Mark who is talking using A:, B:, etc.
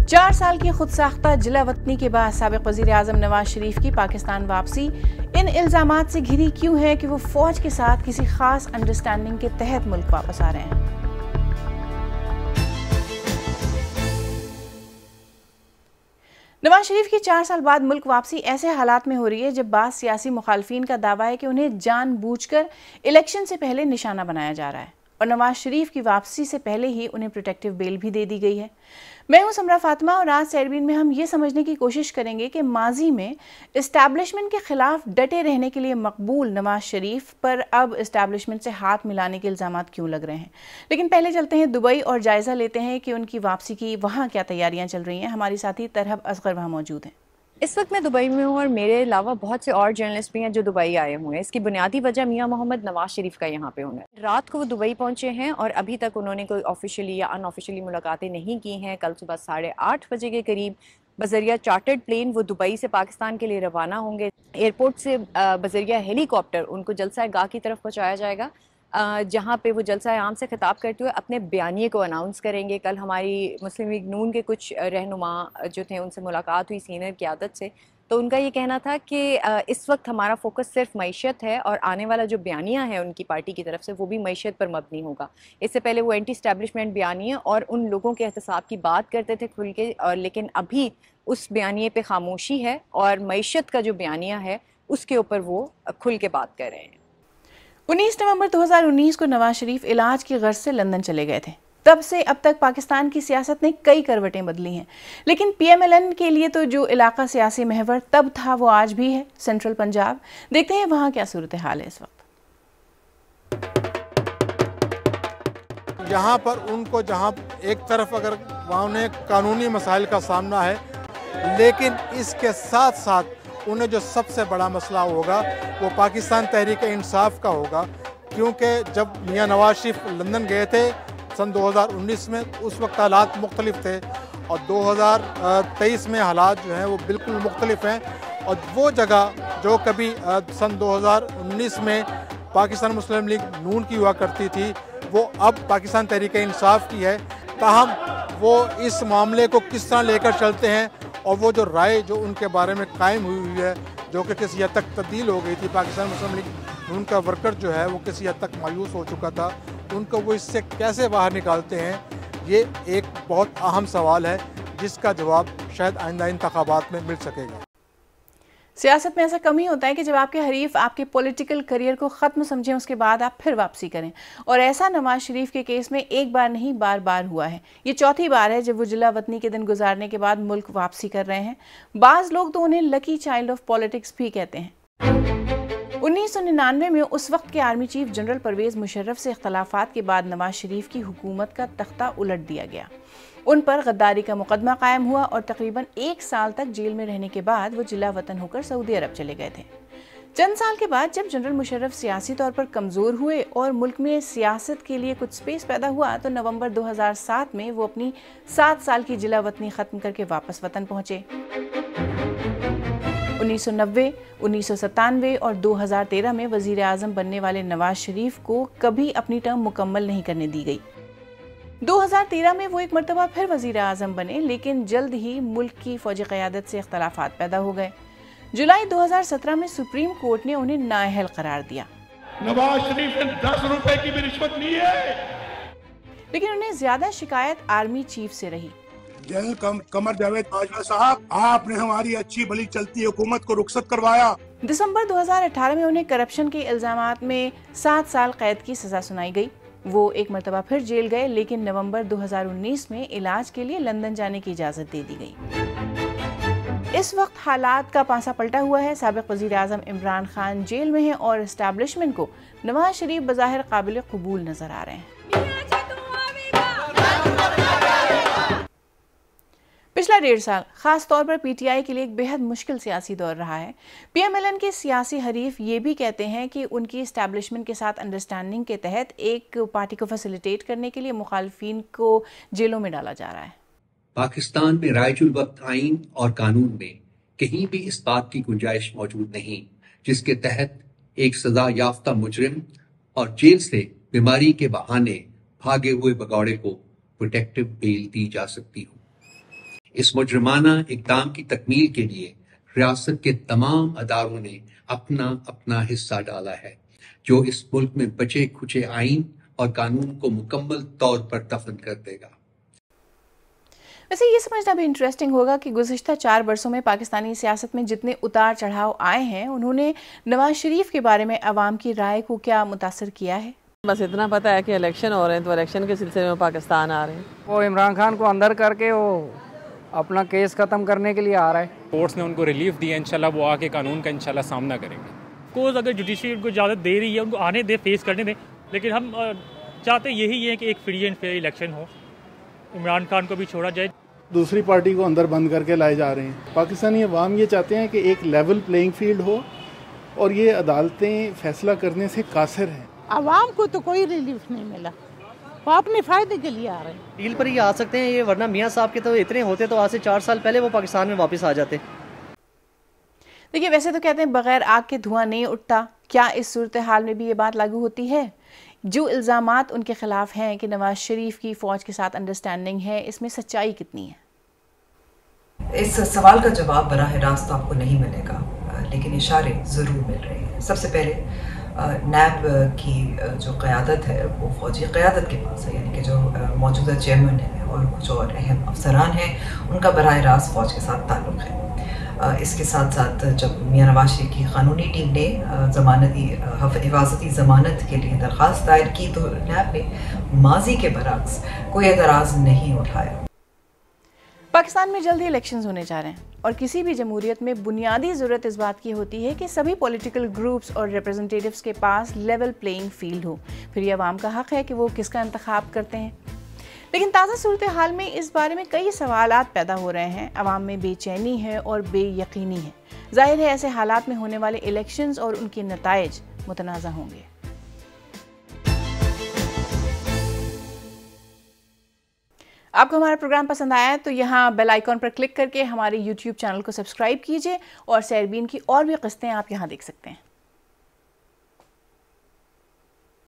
A: 4 साल की खुद साख्ता जिला वतनी के बाद साबिक वजीर आजम नवाज शरीफ की पाकिस्तान वापसी इन इल्जामात से घिरी क्यों है कि वो फौज के साथ किसी खास अंडरस्टैंडिंग के तहत मुल्क वापस आ रहे हैं। नवाज शरीफ की 4 साल बाद मुल्क वापसी ऐसे हालात में हो रही है जब बाज़ सियासी मुखालफीन का दावा है कि उन्हें जानबूझकर इलेक्शन से पहले निशाना बनाया जा रहा है और नवाज शरीफ की वापसी से पहले ही उन्हें प्रोटेक्टिव बेल भी दे दी गई है। मैं हूं समरा फातिमा और आज सैरबीन में हम ये समझने की कोशिश करेंगे कि माजी में इस्टेब्लिशमेंट के खिलाफ डटे रहने के लिए मकबूल नवाज शरीफ पर अब इस्टेब्लिशमेंट से हाथ मिलाने के इल्जामात क्यों लग रहे हैं। लेकिन पहले चलते हैं दुबई और जायजा लेते हैं कि उनकी वापसी की वहाँ क्या तैयारियां चल रही हैं। हमारी साथी तरहब असगर वहाँ मौजूद हैं।
B: इस वक्त मैं दुबई में हूँ और मेरे अलावा बहुत से और जर्नलिस्ट भी हैं जो दुबई आए हुए हैं। इसकी बुनियादी वजह मियां मोहम्मद नवाज शरीफ का यहाँ पे होना है। रात को वो दुबई पहुँचे हैं और अभी तक उन्होंने कोई ऑफिशियली या अनऑफिशियली मुलाकातें नहीं की हैं। कल सुबह 8:30 बजे के करीब बजरिया चार्टर्ड प्लेन वो दुबई से पाकिस्तान के लिए रवाना होंगे। एयरपोर्ट से बजरिया हेलीकॉप्टर उनको जलसा गाह की तरफ पहुँचाया जाएगा, जहाँ पे वो जलसा आम से खिताब करते हुए अपने बयानिए को अनाउंस करेंगे। कल हमारी मुस्लिम लीग नून के कुछ रहनुमा जो थे उनसे मुलाकात हुई सीनियर क़यादत से, तो उनका ये कहना था कि इस वक्त हमारा फोकस सिर्फ मईशत है और आने वाला जो बयानिया है उनकी पार्टी की तरफ से वो भी मईशत पर मबनी होगा। इससे पहले वो एंटी स्टैब्लिशमेंट बयानिए और उन लोगों के एहतसाब की बात करते थे खुल के, लेकिन अभी उस बयानिए पे खामोशी है और मईशत का जो बयानिया है उसके ऊपर वो खुल के बात कर रहे हैं।
A: 19 नवंबर 2019 को नवाज शरीफ इलाज की गर्ज से लंदन चले गए थे। तब से अब तक पाकिस्तान की सियासत ने कई करवटें बदली हैं, लेकिन पीएमएलएन के लिए तो जो इलाका सियासी महवर तब था वो आज भी है, सेंट्रल पंजाब। देखते हैं वहां क्या सूरत हाल है इस वक्त।
C: यहाँ पर उनको जहाँ एक तरफ अगर वहाँ उन्हें कानूनी मसाइल का सामना है, लेकिन इसके साथ साथ उन्हें जो सबसे बड़ा मसला होगा वो पाकिस्तान तहरीक इंसाफ का होगा, क्योंकि जब मियां नवाज शरीफ लंदन गए थे सन 2019 में उस वक्त हालात मुख्तलिफ थे और 2023 में हालात जो हैं वो बिल्कुल मुख्तलिफ हैं। और वो जगह जो कभी सन 2019 में पाकिस्तान मुस्लिम लीग नून की हुआ करती थी वो अब पाकिस्तान तहरीक इंसाफ की है। ताहम वो इस मामले को किस तरह लेकर चलते हैं और वो जो राय जो उनके बारे में कायम हुई है जो कि किसी हद तक तब्दील हो गई थी, पाकिस्तान मुस्लिम लीग नून का वर्कर जो है वो किसी हद तक मायूस हो चुका था, उनको वो इससे कैसे बाहर निकालते हैं, ये एक बहुत अहम सवाल है जिसका जवाब शायद आइंदा इंतखाबात में मिल सकेगा।
A: सियासत में ऐसा कम ही होता है कि जब आपके हरीफ आपके पॉलिटिकल करियर को ख़त्म समझें उसके बाद आप फिर वापसी करें, और ऐसा नवाज शरीफ के केस में एक बार नहीं बार बार हुआ है। ये चौथी बार है जब वो जिला वतनी के दिन गुजारने के बाद मुल्क वापसी कर रहे हैं। बाज़ लोग तो उन्हें लकी चाइल्ड ऑफ पॉलिटिक्स भी कहते हैं। 1999 में उस वक्त के army chief general Pervez Musharraf से इख्तलाफात के बाद नवाज शरीफ की हुकूमत का तख्ता उलट दिया गया। उन पर गद्दारी का मुकदमा कायम हुआ और तकरीबन 1 साल तक जेल में रहने के बाद वो जिला वतन होकर सऊदी अरब चले गए थे। चंद साल के बाद जब जनरल मुशर्रफ सियासी तौर पर कमज़ोर हुए और मुल्क में सियासत के लिए कुछ स्पेस पैदा हुआ तो नवंबर 2007 में वो अपनी 7 साल की जिला वतनी ख़त्म करके वापस वतन पहुँचे। 1990, 1997 और 2013 में वजीर आज़म बनने वाले नवाज शरीफ को कभी अपनी टर्म मुकम्मल नहीं करने दी गई। 2013 में वो एक मरतबा फिर वजीर आज़म बने, लेकिन जल्द ही मुल्क की फौजी क़यादत से इख्तलाफात पैदा हो गए। जुलाई 2017 में सुप्रीम कोर्ट ने उन्हें नाअहल करार दिया।
D: नवाज शरीफ ने 10 रुपए की भी रिश्वत ली है,
A: लेकिन उन्हें ज्यादा शिकायत आर्मी चीफ से रही।
E: जनरल कमर जावेद बाजवा साहब, आपने हमारी अच्छी भली चलती हुकूमत को रुखसत करवाया।
A: दिसंबर 2018 में उन्हें करप्शन के इल्जामात में 7 साल कैद की सजा सुनाई गई। वो एक मरतबा फिर जेल गए, लेकिन नवंबर 2019 में इलाज के लिए लंदन जाने की इजाजत दे दी गई। इस वक्त हालात का पासा पलटा हुआ है। साबिक वजीर आज़म इमरान खान जेल में हैं और एस्टैब्लिशमेंट को नवाज शरीफ बज़ाहिर काबिल कबूल नजर आ रहे हैं। पिछला 1.5 साल खास तौर पर पीटीआई के लिए एक बेहद मुश्किल सियासी दौर रहा है। पीएमएलएन के सियासी हरीफ ये भी कहते हैं कि उनकी एस्टैब्लिशमेंट के साथ अंडरस्टैंडिंग के तहत एक पार्टी को फैसिलिटेट करने के लिए मुखालफिन को जेलों में डाला जा रहा है।
F: पाकिस्तान में राइजुल वक्त आइन और कानून में कहीं भी इस बात की गुंजाइश मौजूद नहीं जिसके तहत एक सजा याफ्ता मुजरिम और जेल से बीमारी के बहाने भागे हुए भगौड़े को प्रोटेक्टिव बेल दी जा सकती हो। इस मुजरिमाना इक़दाम की तकमील के लिए रियासत के तमाम अदारों ने अपना अपना हिस्सा डाला है, जो इस मुल्क में बचे खुचे आइन और कानून को मुकम्मल तौर पर दफन कर देगा।
A: वैसे ये समझना भी इंटरेस्टिंग होगा कि गुज़िश्ता 4 बरसों में पाकिस्तानी सियासत में जितने उतार चढ़ाव आए हैं, उन्होंने नवाज शरीफ के बारे में अवाम की राय को क्या मुतासर किया है।
G: बस इतना पता है कि इलेक्शन हो रहे हैं, तो इलेक्शन के सिलसिले में पाकिस्तान आ रहे हैं।
H: वो इमरान खान को अंदर करके वो अपना केस ख़त्म करने के लिए आ रहा है।
I: कोर्ट्स ने उनको रिलीफ दिया, इंशाल्लाह वो आके कानून का इंशाल्लाह सामना करेंगे। कोर्ट अगर जुडिशरी उनको इजाज़त दे रही है, उनको आने दे, फेस करने दें, लेकिन हम चाहते यही है कि एक फ्री एंड फेयर इलेक्शन हो, इमरान खान को भी छोड़ा जाए।
J: दूसरी पार्टी को अंदर बंद करके लाए जा रहे हैं। पाकिस्तानी अवाम ये चाहते हैं कि एक लेवल प्लेइंग फील्ड हो और ये अदालतें फैसला करने से कासिर हैं।
K: अवाम को तो कोई रिलीफ नहीं मिला, वो अपने फायदे के लिए आ रहे हैं।
L: डील पर ही आ सकते हैं ये, वरना मियाँ साहब के तो इतने होते तो आज से 4 साल पहले वो पाकिस्तान में वापस आ जाते।
A: देखिए, वैसे तो कहते हैं बगैर आग के धुआं नहीं उठता। क्या इस सूरत हाल में भी ये बात लागू होती है? जो इल्ज़ामात उनके खिलाफ हैं कि नवाज शरीफ की फ़ौज के साथ अंडरस्टैंडिंग है, इसमें सच्चाई कितनी है?
M: इस सवाल का जवाब बराह रास्त आपको नहीं मिलेगा, लेकिन इशारे ज़रूर मिल रहे हैं। सबसे पहले नैब की जो क़यादत है वो फ़ौजी क़यादत के पास है, यानी कि जो मौजूदा चेयरमैन है और कुछ और अहम अफसरान हैं, उनका बराह रास्त फ़ौज के साथ ताल्लुक़ है। इसके साथ साथ जब मियाँ नवाज शरीफ की क़ानूनी टीम ने हिफाजती ज़मानत के लिए दरख्वास्त दायर की, तो नैब ने माजी के बरअक्स कोई एतराज़ नहीं उठाया।
A: पाकिस्तान में जल्द ही इलेक्शंस होने जा रहे हैं और किसी भी जमहूरियत में बुनियादी ज़रूरत इस बात की होती है कि सभी पॉलिटिकल ग्रुप्स और रिप्रेजेंटेटिव्स के पास लेवल प्लेइंग फील्ड हो। फिर ये अवाम का हक़ है कि वो किसका इंतखाब करते हैं। लेकिन ताज़ा सूरत हाल में इस बारे में कई सवालात पैदा हो रहे हैं। अवाम में बेचैनी है और बेयकीनी है। जाहिर है ऐसे हालात में होने वाले इलेक्शंस और उनके नताइज मुतनाज़ा होंगे। आपको हमारा प्रोग्राम पसंद आया है तो यहाँ बेल आइकॉन पर क्लिक करके हमारे YouTube चैनल को सब्सक्राइब कीजिए और सैरबीन की और भी किस्तें आप यहाँ देख सकते हैं।